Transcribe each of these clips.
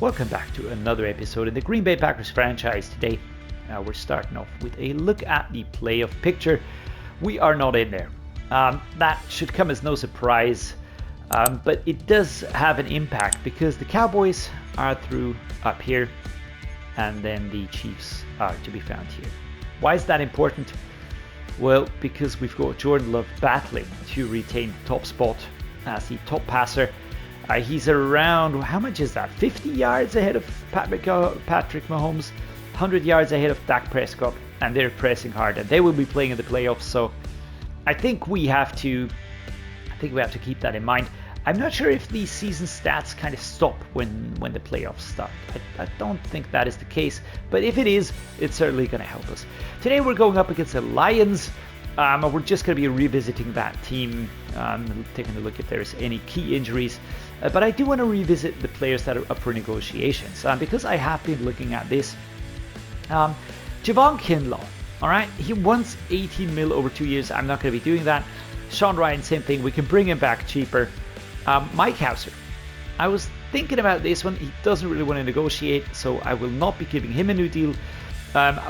Welcome back to another episode in the Green Bay Packers franchise. Today, we're starting off with a look at the playoff picture. We are not in there. That should come as no surprise, but it does have an impact because the Cowboys are through up here, and then the Chiefs are to be found here. Why is that important? Well, because we've got Jordan Love battling to retain the top spot as the top passer. He's around, how much is that? 50 yards ahead of Patrick Mahomes, 100 yards ahead of Dak Prescott, and they're pressing hard, and they will be playing in the playoffs. So I think we have to keep that in mind. I'm not sure if these season stats kind of stop when the playoffs start. I don't think that is the case, but if it is, it's certainly going to help us. Today we're going up against the Lions. We're just going to be revisiting that team, taking a look if there's any key injuries. But I do want to revisit the players that are up for negotiations, because I have been looking at this. Javon Kinlaw, all right, he wants 18 mil over 2 years. I'm not going to be doing that. Sean Ryan, same thing. We can bring him back cheaper. Mike Hauser, I was thinking about this one. He doesn't really want to negotiate, so I will not be giving him a new deal.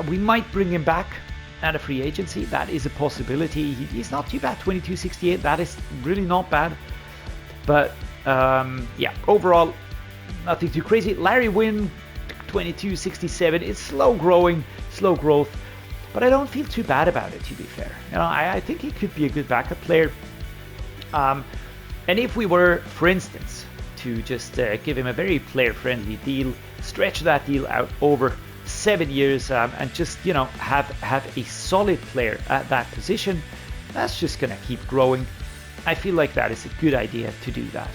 We might bring him back at a free agency. That is a possibility. He's not too bad, 22.68. That is really not bad. But yeah, overall, nothing too crazy. Larry Wynn, 22.67. It's slow growth, but I don't feel too bad about it, to be fair. You know, I think he could be a good backup player. And if we were, for instance, to just give him a very player-friendly deal, stretch that deal out over 7 years, and just, you know, have a solid player at that position, that's just gonna keep growing. I feel like that is a good idea to do that.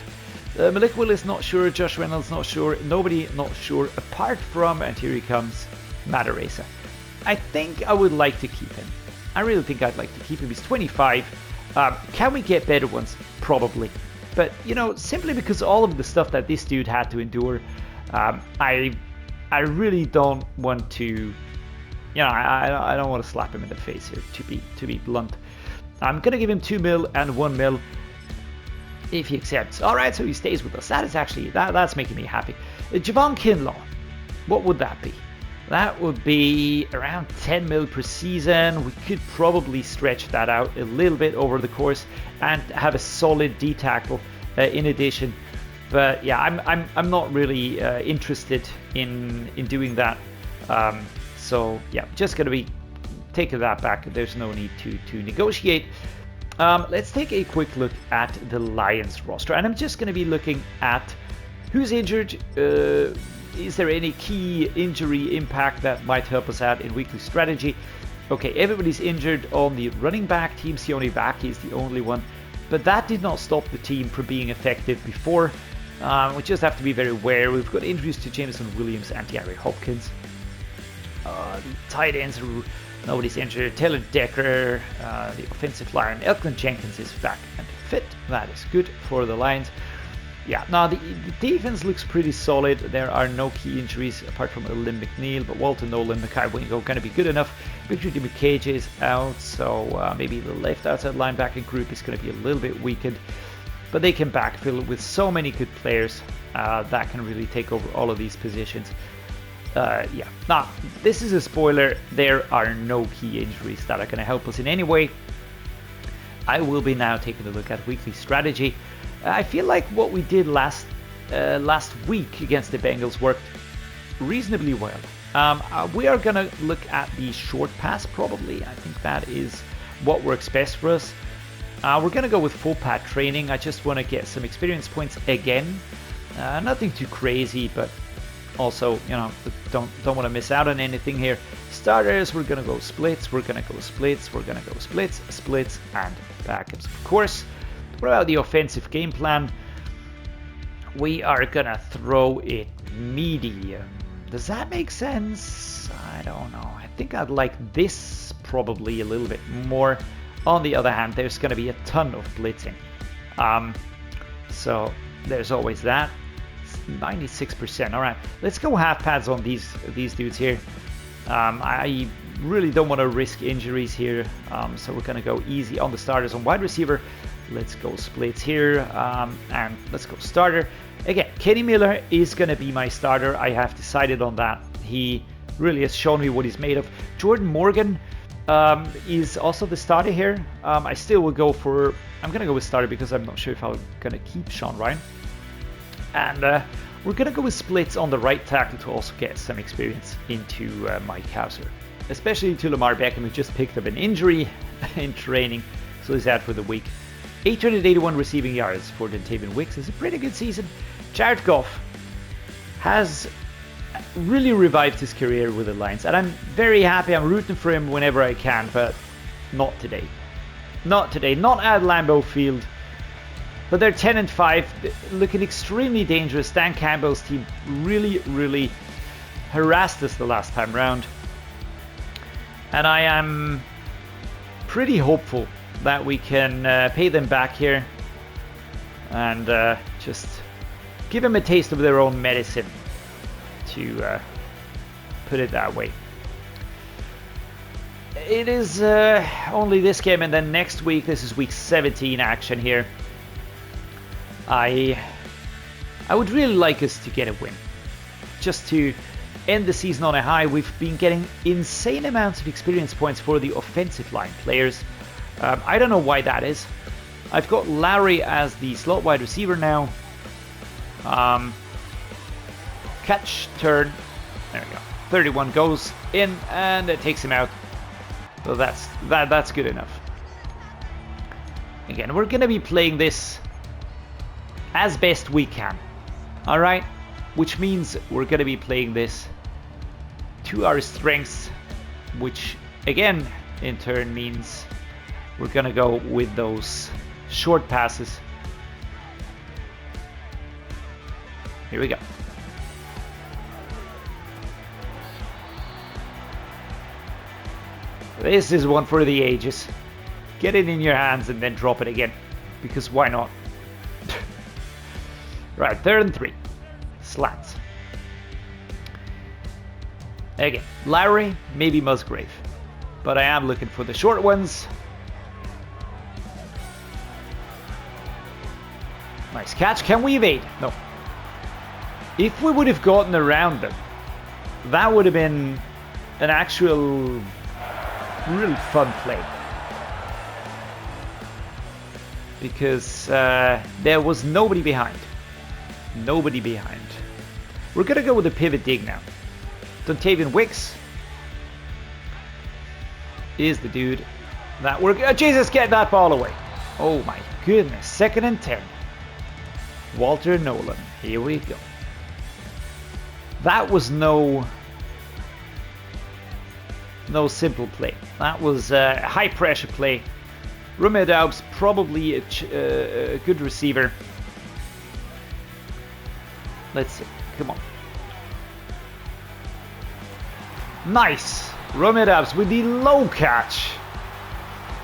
Malik Willis not sure, Josh Reynolds not sure, nobody not sure apart from, and here he comes, Matt Araiza. I think I would like to keep him. I really think I'd like to keep him. He's 25. Can we get better ones? Probably. But, you know, simply because all of the stuff that this dude had to endure, I really don't want to, you know, I don't want to slap him in the face here, to be blunt. I'm going to give him 2 mil and 1 mil if he accepts. All right, so he stays with us. That is actually, that's making me happy. Javon Kinlaw, what would that be? That would be around 10 mil per season. We could probably stretch that out a little bit over the course and have a solid D tackle in addition. But yeah, I'm not really interested in doing that. So yeah, just gonna be taking that back. There's no need to negotiate. Let's take a quick look at the Lions roster, and I'm just gonna be looking at who's injured. Is there any key injury impact that might help us out in weekly strategy? Okay, everybody's injured on the running back team. Sione Vaki is the only one, but that did not stop the team from being effective before. We just have to be very aware. We've got injuries to Jameson Williams and Gary Hopkins. The tight ends, nobody's injured. Taylor Decker, the offensive line. Elton Jenkins is back and fit. That is good for the Lions. Yeah, now the defense looks pretty solid. There are no key injuries apart from Lynn McNeil, but Walter Nolan, Mekhi Wingo going to be good enough. Victor DiMichele is out, so maybe the left outside linebacker group is going to be a little bit weakened. But they can backfill with so many good players that can really take over all of these positions. Yeah, now this is a spoiler. There are no key injuries that are going to help us in any way. I will be now taking a look at weekly strategy. I feel like what we did last week against the Bengals worked reasonably well. We are going to look at the short pass probably. I think that is what works best for us. We're going to go with full pad training. I just want to get some experience points again. Nothing too crazy, but also, you know, don't want to miss out on anything here. Starters, we're going to go splits. We're going to go splits. We're going to go splits, splits, and backups, of course. What about the offensive game plan? We are gonna throw it medium. Does that make sense? I don't know. I think I'd like this probably a little bit more. On the other hand, there's gonna be a ton of blitzing. So there's always that. 96%. All right, let's go half pads on these dudes here. I really don't want to risk injuries here, so we're going to go easy on the starters. On wide receiver, Let's go splits here, and let's go starter. Again, Kenny Miller is going to be my starter. I have decided on that. He really has shown me what he's made of. Jordan Morgan is also the starter here. I still will go for... I'm going to go with starter because I'm not sure if I'm going to keep Sean Ryan. And we're going to go with splits on the right tackle to also get some experience into Mike Hauser. Especially to Lamar Beckham, who just picked up an injury in training, so he's out for the week. 881 receiving yards for Dontavian Wicks is a pretty good season. Jared Goff has really revived his career with the Lions, and I'm very happy. I'm rooting for him whenever I can, but not today. Not today. Not at Lambeau Field. But they're 10-5, looking extremely dangerous. Dan Campbell's team really harassed us the last time round. And I am pretty hopeful that we can pay them back here and just give them a taste of their own medicine, to put it that way. It is only this game, and then next week, this is week 17 action here. I would really like us to get a win, just to end the season on a high. We've been getting insane amounts of experience points for the offensive line players. I don't know why that is. I've got Lowry as the slot wide receiver now. Catch, turn, there we go. 31 goes in, and it takes him out. So that's good enough. Again, we're gonna be playing this as best we can. All right, which means we're gonna be playing this to our strengths, which again in turn means we're gonna go with those short passes. Here we go. This is one for the ages. Get it in your hands and then drop it again, because why not? Right, 3rd and 3. Slants. Again, Lowry, maybe Musgrave, but I am looking for the short ones. Nice catch. Can we evade? No. If we would have gotten around them, that would have been an actual really fun play. Because there was nobody behind. Nobody behind. We're going to go with a pivot dig now. Dontavian Wicks is the dude that we're... Oh, Jesus, get that ball away. Oh my goodness. 2nd and 10. Walter Nolan. Here we go. That was no simple play. That was a high pressure play. Romeo Doubs, probably a good receiver. Let's see. Come on. Nice. Romeo Doubs with the low catch,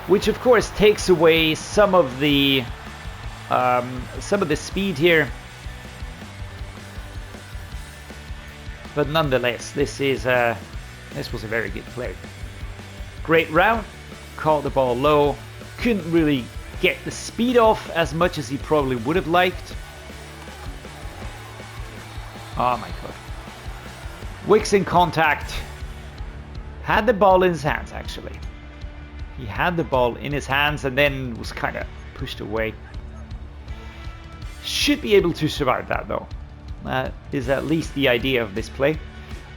which of course takes away some of the speed here. But nonetheless, this was a very good play. Great route. Caught the ball low. Couldn't really get the speed off as much as he probably would have liked. Oh my god. Wicks in contact. Had the ball in his hands, actually. He had the ball in his hands and then was kind of pushed away. Should be able to survive that, though. That is at least the idea of this play.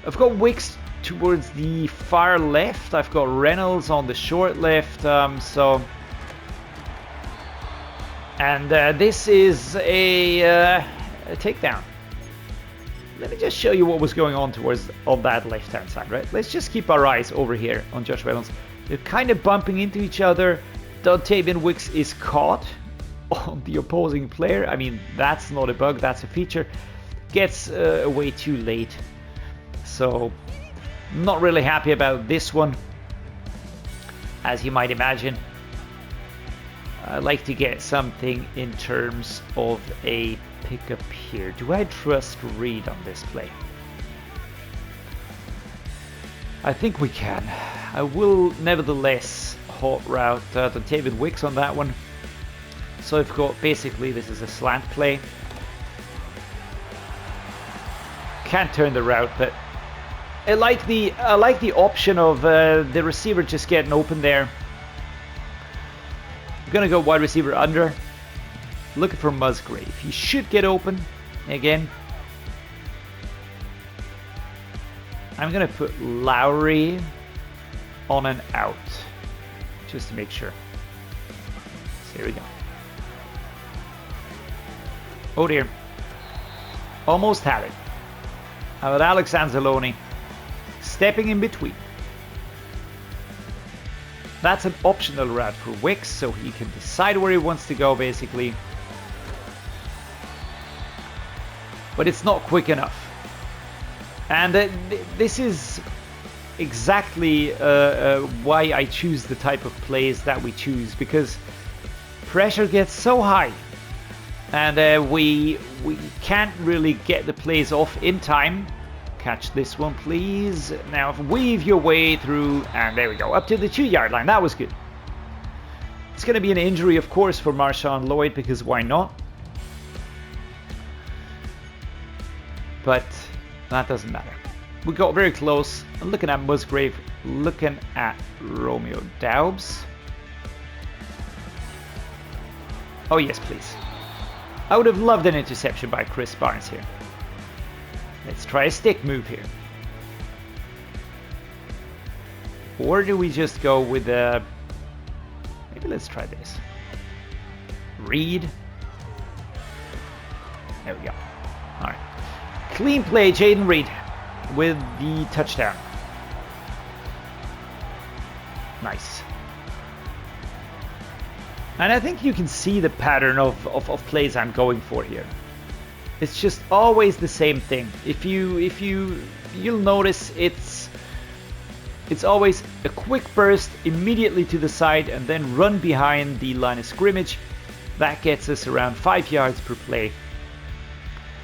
I've got Wicks towards the far left. I've got Reynolds on the short left. And this is a takedown. Let me just show you what was going on on that left-hand side, right? Let's just keep our eyes over here on Josh Reynolds. They're kind of bumping into each other. Dontavian Wicks is caught on the opposing player. I mean, that's not a bug, that's a feature. Gets away too late. So, not really happy about this one, as you might imagine. I'd like to get something in terms of a pickup here. Do I trust Reed on this play? I think we can. I will nevertheless hot route Dontavian Wicks on that one. So I've got basically this is a slant play. Can't turn the route, but I like the option of the receiver just getting open there. I'm gonna go wide receiver under. Looking for Musgrave. He should get open again. I'm gonna put Lowry on an out just to make sure. So here we go. Oh dear. Almost had it. How about Alex Anzalone stepping in between? That's an optional route for Wicks, so he can decide where he wants to go basically. But it's not quick enough. And this is exactly why I choose the type of plays that we choose, because pressure gets so high. And we can't really get the plays off in time. Catch this one, please. Now weave your way through, and there we go, up to the 2-yard line. That was good. It's going to be an injury, of course, for Marshawn Lloyd, because why not? But that doesn't matter. We got very close. I'm looking at Musgrave, looking at Romeo Doubs. Oh yes, please. I would have loved an interception by Chris Barnes here. Let's try a stick move here. Or do we just go with the... Maybe let's try this. Read. There we go. Alright. Clean play, Jaden Reed with the touchdown. Nice. And I think you can see the pattern of plays I'm going for here. It's just always the same thing. You'll notice it's always a quick burst immediately to the side and then run behind the line of scrimmage. That gets us around 5 yards per play.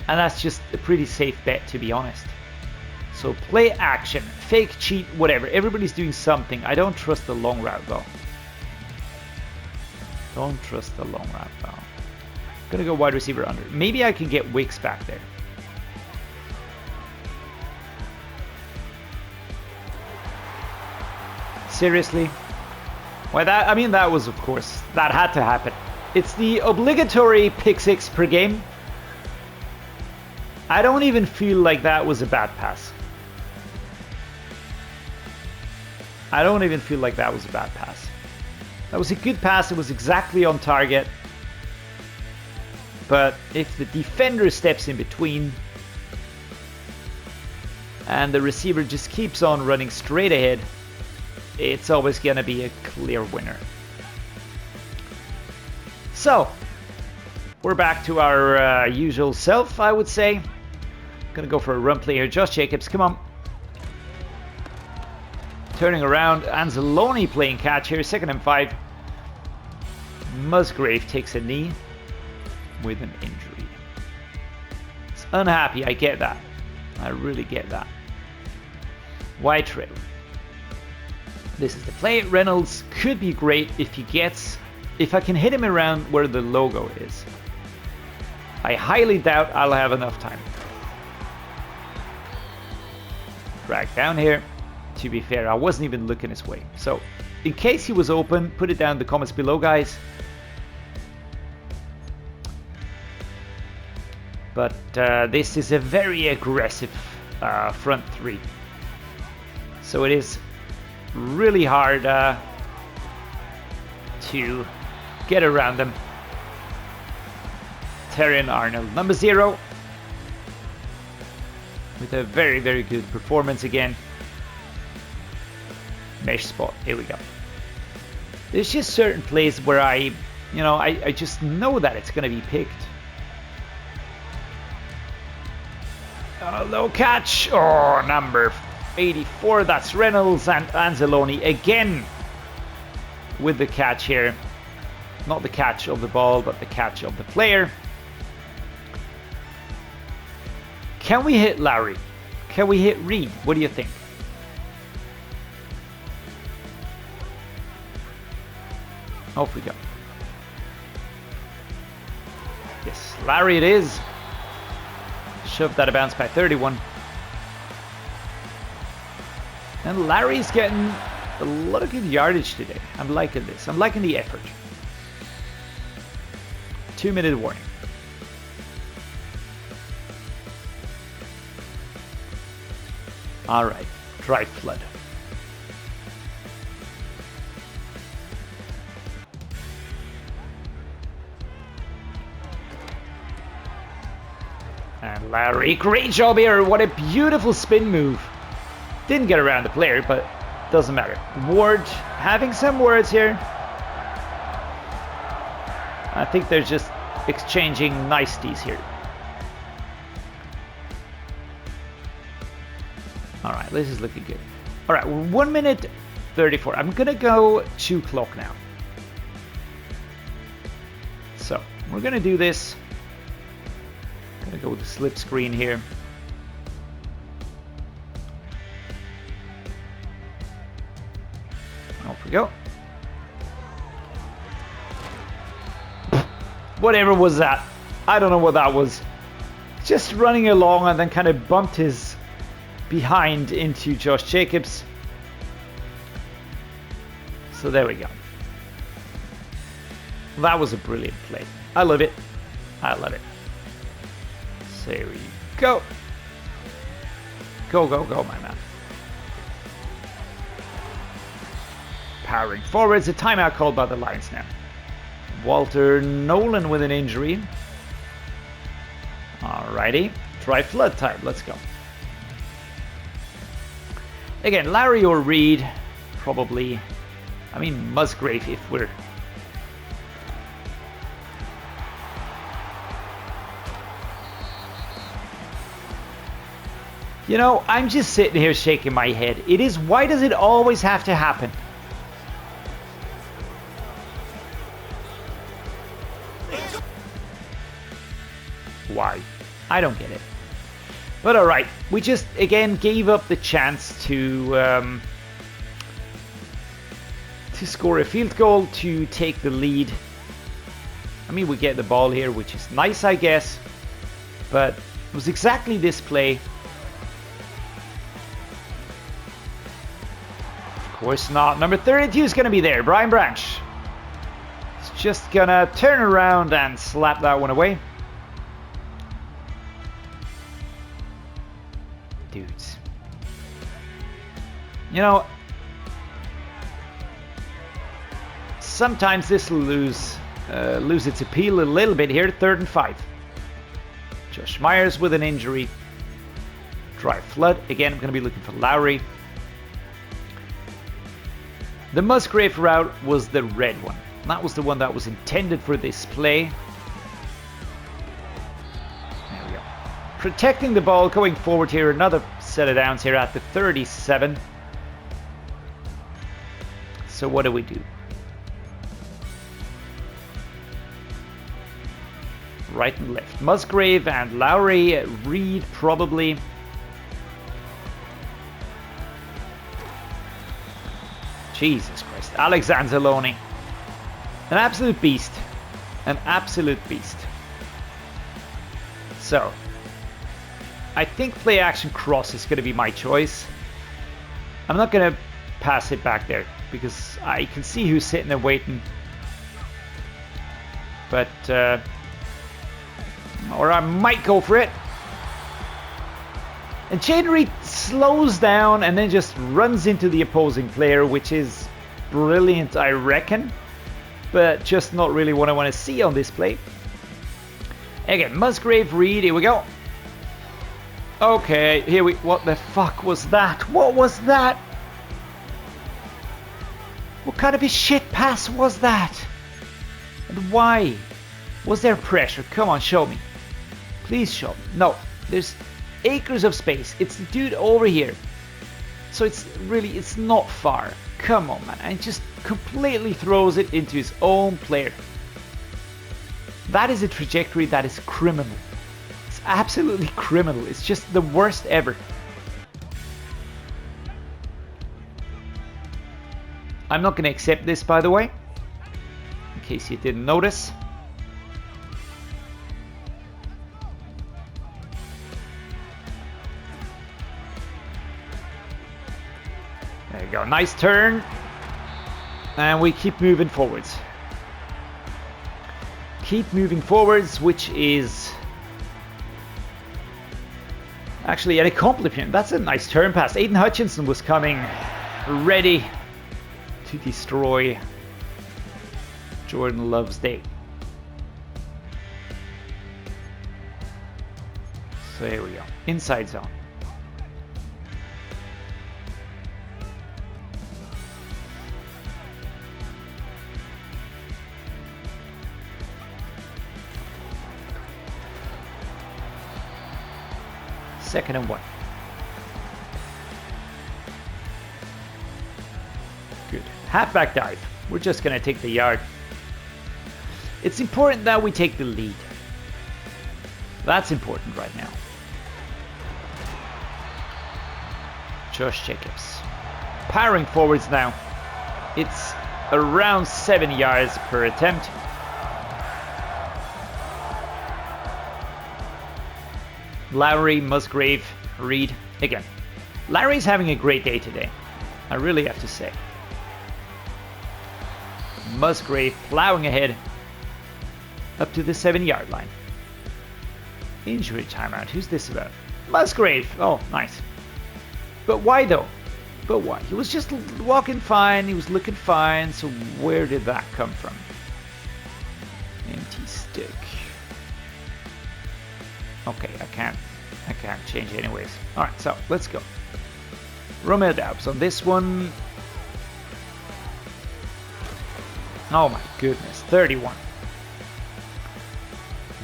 And that's just a pretty safe bet, to be honest. So play action, fake, cheat, whatever. Everybody's doing something. I don't trust the long route though. Don't trust the long route though. Gonna go wide receiver under. Maybe I can get Wicks back there. Seriously? Well, that was, of course, that had to happen. It's the obligatory pick 6 per game. I don't even feel like that was a bad pass. I don't even feel like that was a bad pass. That was a good pass. It was exactly on target. But if the defender steps in between and the receiver just keeps on running straight ahead, it's always going to be a clear winner. So, we're back to our usual self, I would say. Gonna go for a run play here. Josh Jacobs, come on. Turning around. Anzalone playing catch here. 2nd and 5. Musgrave takes a knee with an injury. It's unhappy. I get that. I really get that. Wide trail. This is the play. Reynolds could be great if he gets... If I can hit him around where the logo is. I highly doubt I'll have enough time. Drag down here. To be fair, I wasn't even looking his way. So, in case he was open, put it down in the comments below, guys. But this is a very aggressive front 3. So it is really hard to get around them. Terrion Arnold, number 0. With a very, very good performance again. Mesh spot, here we go. There's just certain plays where I just know that it's going to be picked. Low catch. Oh, number 84. That's Reynolds and Anzalone again with the catch here. Not the catch of the ball, but the catch of the player. Can we hit Lowry? Can we hit Reed? What do you think? Off we go. Yes, Larry it is. Shoved that a bounce by 31. And Larry's getting a lot of good yardage today. I'm liking this. I'm liking the effort. 2-minute warning. All right, dry flood. And Larry, great job here. What a beautiful spin move. Didn't get around the player, but doesn't matter. Ward having some words here. I think they're just exchanging niceties here. All right, this is looking good. All right, 1 minute 34. I'm gonna go 2 clock now. So we're gonna do this. Gonna go with the slip screen here. Off we go. Whatever was that? I don't know what that was. Just running along and then kind of bumped his behind into Josh Jacobs. So there we go. That was a brilliant play. I love it. I love it. So there we go. Go, go, go, my man. Powering forwards. A timeout called by the Lions now. Walter Nolan with an injury. Alrighty. Try flood time. Let's go. Again, Larry or Reed, probably. I mean, Musgrave if we're... You know, I'm just sitting here shaking my head. It is, why does it always have to happen? Why? I don't get it. But alright, we just, again, gave up the chance to score a field goal, to take the lead. I mean, we get the ball here, which is nice, I guess. But it was exactly this play. Of course not. Number 32 is going to be there, Brian Branch. He's just going to turn around and slap that one away. Dudes. You know, sometimes this will lose its appeal a little bit here. 3rd and 5. Josh Myers with an injury. Dry flood. Again, I'm going to be looking for Lowry. The Musgrave route was the red one. That was the one that was intended for this play. There we go. Protecting the ball, going forward here. Another set of downs here at the 37. So what do we do? Right and left. Musgrave and Lowry. Reed probably. Jesus Christ. Alex Anzalone. An absolute beast. An absolute beast. So, I think play action cross is going to be my choice. I'm not going to pass it back there because I can see who's sitting there waiting. But, or I might go for it. And Jaden Reed slows down and then just runs into the opposing player, which is brilliant, I reckon. But just not really what I want to see on this play. Again, Musgrave, Reed, here we go. Okay, here we... What the fuck was that? What was that? What kind of a shit pass was that? And why? Was there pressure? Come on, show me. Please show me. No, there's acres of space. It's the dude over here. So it's really, it's not far. Come on, man. And just completely throws it into his own player. That is a trajectory that is criminal. It's absolutely criminal. It's just the worst ever. I'm not going to accept this, by the way. In case you didn't notice. There you go. Nice turn. And we keep moving forwards. Keep moving forwards, which is actually an accomplishment. That's a nice turn pass. Aiden Hutchinson was coming ready to destroy Jordan Love's day. So here we go. Inside zone. Second and 1. Good. Halfback dive. We're just going to take the yard. It's important that we take the lead. That's important right now. Josh Jacobs. Powering forwards now. It's around 7 yards per attempt. Lowry, Musgrave, Reed. Again, Larry's having a great day today. I really have to say. Musgrave plowing ahead up to the 7-yard line. Injury timeout. Who's this about? Musgrave. Oh, nice. But why though? But why? He was just walking fine. He was looking fine. So where did that come from? Empty stick. Okay, I can't change anyways. All right, so let's go. Romeo Doubs on this one. Oh my goodness, 31.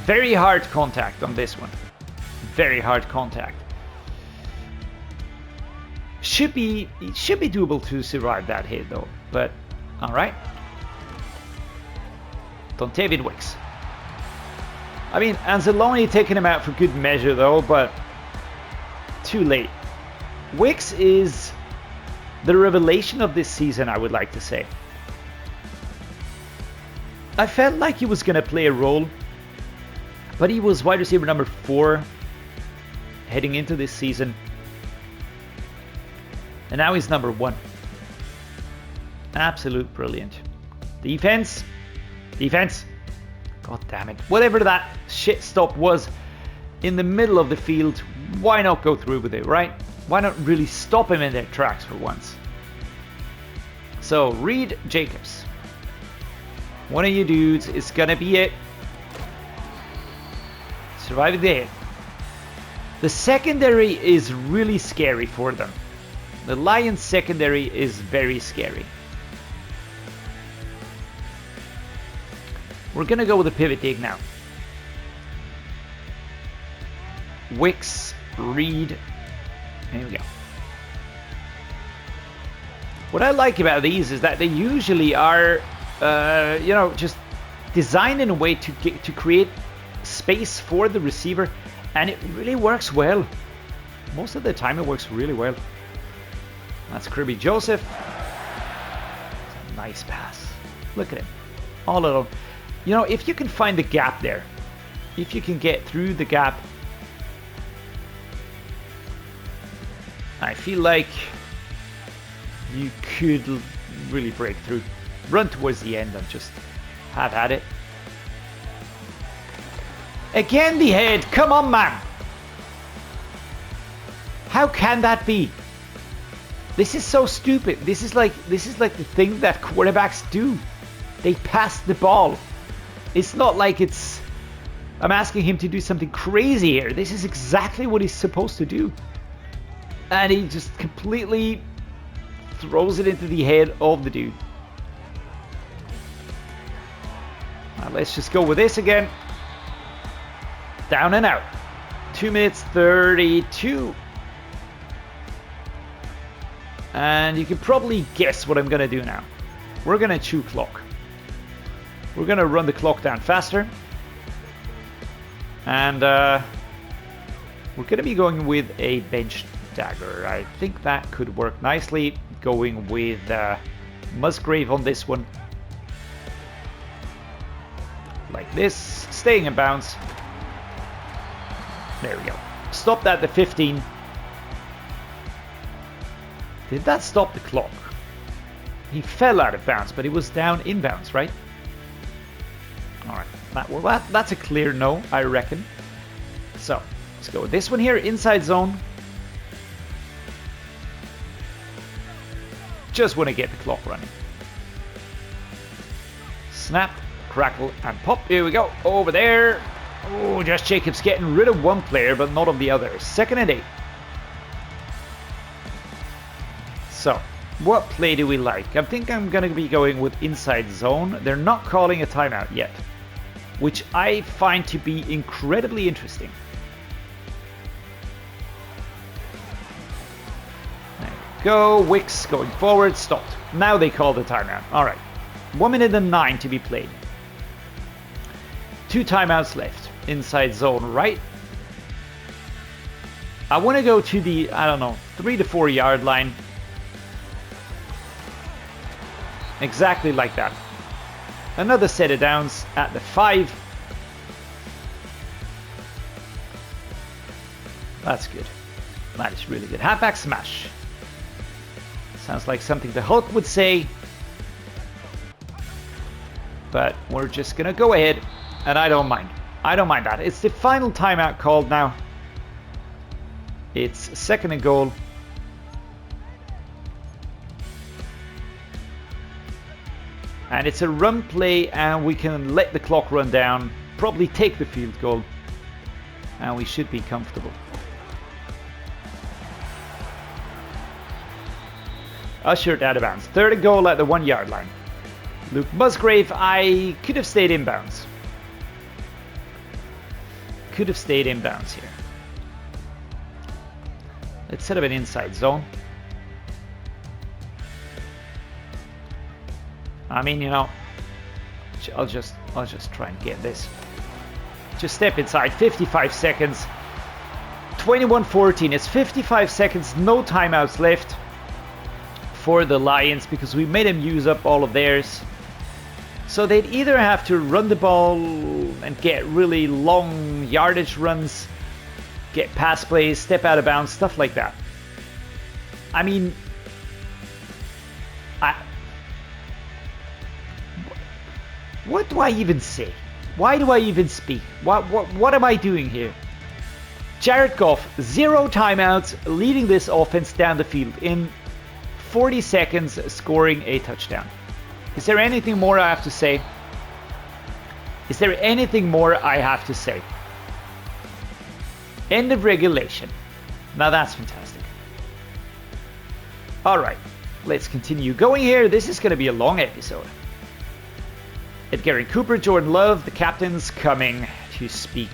Very hard contact on this one. Very hard contact. Should be doable to survive that hit though. But all right. Dontavian Wicks. I mean, Anzalone taking him out for good measure though, but too late. Wicks is the revelation of this season, I would like to say. I felt like he was going to play a role, but he was wide receiver number 4 heading into this season. And now he's number 1. Absolute brilliant. Defense. God damn it. Whatever that shit stop was in the middle of the field, why not go through with it, right? Why not really stop him in their tracks for once? So, Reed Jacobs. One of you dudes is gonna be it. Surviving the hit. The secondary is really scary for them. The Lions secondary is very scary. We're going to go with a pivot dig now. Wicks, Reed. Here we go. What I like about these is that they usually are, just designed in a way to create space for the receiver, and it really works well. Most of the time, it works really well. That's Kirby Joseph. It's a nice pass. Look at him. All of them. You know, if you can find the gap there, if you can get through the gap, I feel like you could really break through. Run towards the end and just have at it. Again, the head. Come on, man. How can that be? This is so stupid. This is like the thing that quarterbacks do. They pass the ball. It's not like I'm asking him to do something crazy here. This is exactly what he's supposed to do. And he just completely throws it into the head of the dude. Now let's just go with this again. Down and out. 2 minutes 32. And you can probably guess what I'm going to do now. We're going to chew clock. We're going to run the clock down faster. And we're going to be going with a bench dagger. I think that could work nicely. Going with Musgrave on this one. Like this. Staying in bounds. There we go. Stopped at the 15. Did that stop the clock? He fell out of bounds, but he was down in bounds, right? Alright, that's a clear no, I reckon. So, let's go with this one here, inside zone. Just want to get the clock running. Snap, crackle, and pop. Here we go, over there. Oh, Josh Jacobs getting rid of one player, but not of the other. 2nd and 8. So, what play do we like? I think I'm going to be going with inside zone. They're not calling a timeout yet, which I find to be incredibly interesting. There we go. Wicks going forward. Stopped. Now they call the timeout. All right. 1 minute and 9 to be played. 2 timeouts left. Inside zone right. I want to go to the, 3 to 4 yard line. Exactly like that. Another set of downs at the 5. That's good. That is really good. Halfback smash. Sounds like something the Hulk would say. But we're just going to go ahead. And I don't mind. I don't mind that. It's the final timeout called now. It's 2nd and goal. And it's a run play, and we can let the clock run down, probably take the field goal, and we should be comfortable. Ushered out of bounds. 3rd and goal at the 1 yard line. Luke Musgrave, I could have stayed in bounds. Could have stayed in bounds here. Let's set up an inside zone. I mean, I'll just try and get this. Just step inside. 55 seconds. 21-14. It's 55 seconds. No timeouts left for the Lions because we made them use up all of theirs. So they'd either have to run the ball and get really long yardage runs, get pass plays, step out of bounds, stuff like that. I mean, what do I even say? Why do I even speak? What am I doing here? Jared Goff, 0 timeouts, leading this offense down the field in 40 seconds, scoring a touchdown. Is there anything more I have to say? Is there anything more I have to say? End of regulation. Now that's fantastic. All right, let's continue going here. This is going to be a long episode. Edgar Cooper, Jordan Love, the captains coming to speak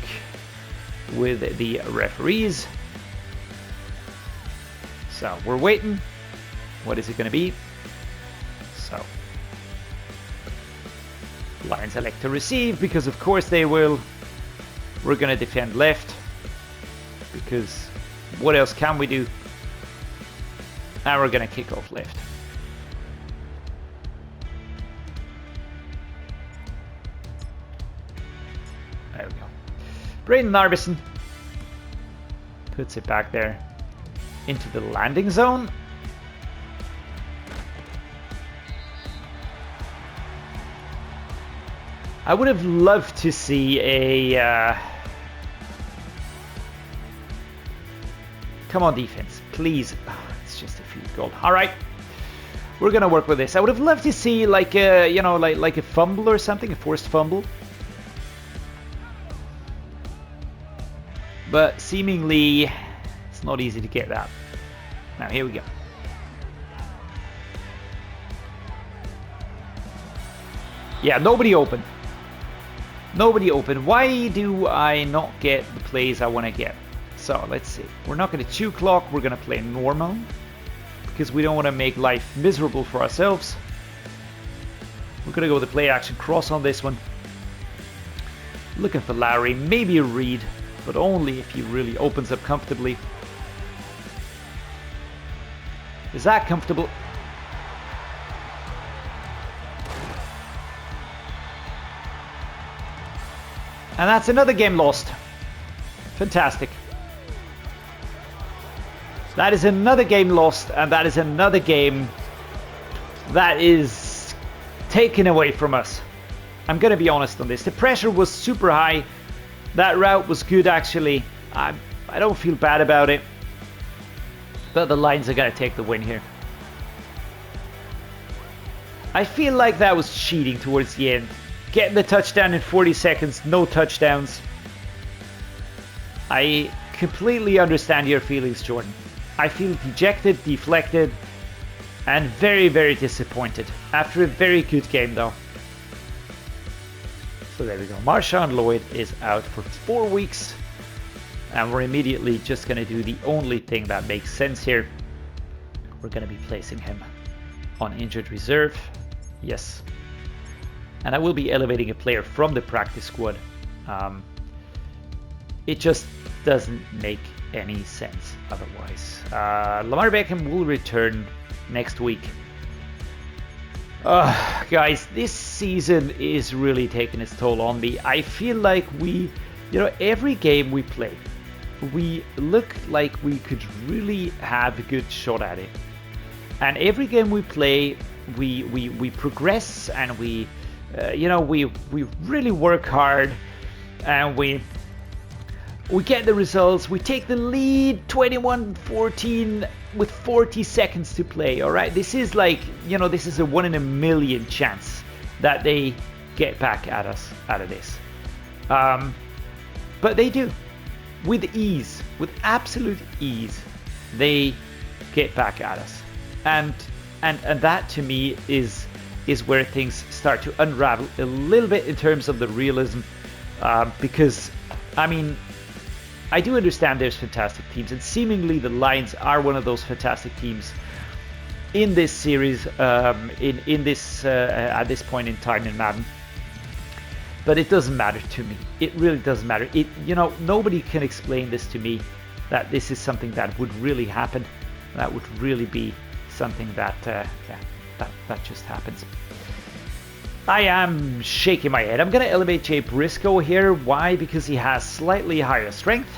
with the referees. So we're waiting. What is it going to be? So Lions elect to receive because of course they will. We're going to defend left because what else can we do? And we're going to kick off left. There we go. Braden Narbison puts it back there into the landing zone. I would have loved to see a... Come on, defense, please. Oh, it's just a field goal. All right, we're gonna work with this. I would have loved to see like a, like a fumble or something, a forced fumble. But seemingly, it's not easy to get that. Now here we go. Yeah, nobody open. Nobody open. Why do I not get the plays I want to get? So let's see. We're not going to chew clock. We're going to play normal because we don't want to make life miserable for ourselves. We're going to go with the play action cross on this one. Looking for Lowry, maybe a read, but only if he really opens up comfortably. Is that comfortable? And that's another game lost. Fantastic. That is another game lost, and that is another game that is taken away from us. I'm going to be honest on this. The pressure was super high. That route was good, actually. I don't feel bad about it. But the Lions are going to take the win here. I feel like that was cheating towards the end. Getting the touchdown in 40 seconds, no touchdowns. I completely understand your feelings, Jordan. I feel dejected, deflected, and very, very disappointed. After a very good game, though. So there we go. Marshawn Lloyd is out for 4 weeks. And we're immediately just going to do the only thing that makes sense here. We're going to be placing him on injured reserve. Yes. And I will be elevating a player from the practice squad. It just doesn't make any sense otherwise. Lamar Beckham will return next week. Guys, this season is really taking its toll on me. I feel like every game we play, we look like we could really have a good shot at it. And every game we play, we progress, and we really work hard, and we get the results. We take the lead 21-14 with 40 seconds to play. All right, this is like, this is a 1 in a million chance that they get back at us out of this. But they do, with ease, with absolute ease. They get back at us, and that to me is where things start to unravel a little bit in terms of the realism, because I mean, I do understand there's fantastic teams, and seemingly the Lions are one of those fantastic teams in this series, in this at this point in time in Madden. But it doesn't matter to me. It really doesn't matter. Nobody can explain this to me, that this is something that would really happen. That would really be something that that just happens. I am shaking my head. I'm going to elevate Jay Briscoe here. Why? Because he has slightly higher strength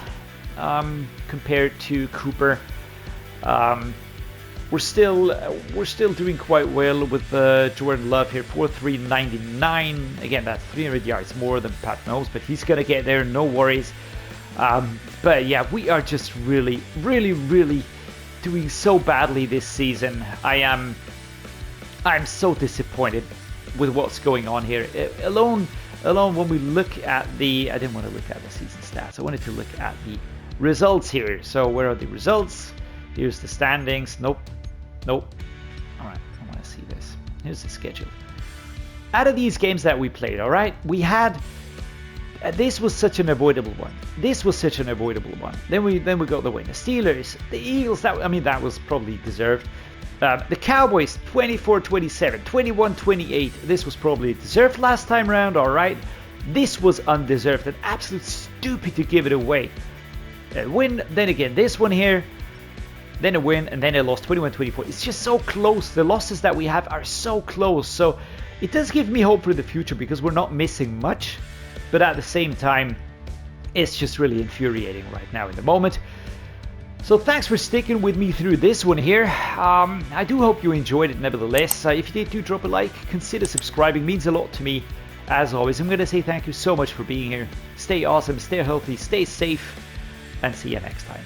compared to Cooper. We're still doing quite well with Jordan Love here, 4.399. Again, that's 300 yards more than Pat Mahomes, but he's going to get there, no worries. But yeah, we are just really, really, really doing so badly this season. I'm so disappointed with what's going on here. Alone when we look at I didn't want to look at the season stats. I wanted to look at the results here. So where are the results? Here's the standings. Nope. All right, I want to see this. Here's the schedule. Out of these games that we played, all right, we had. This was such an avoidable one. Then we got the win. The Steelers, the Eagles. That was probably deserved. The Cowboys, 24-27, 21-28. This was probably deserved last time round, all right. This was undeserved and absolute stupid to give it away. A win, then again, this one here, then a win, and then a loss, 21-24. It's just so close. The losses that we have are so close. So it does give me hope for the future because we're not missing much. But at the same time, it's just really infuriating right now in the moment. So thanks for sticking with me through this one here. I do hope you enjoyed it nevertheless. If you did, do drop a like. Consider subscribing. It means a lot to me. As always, I'm going to say thank you so much for being here. Stay awesome, stay healthy, stay safe, and see you next time.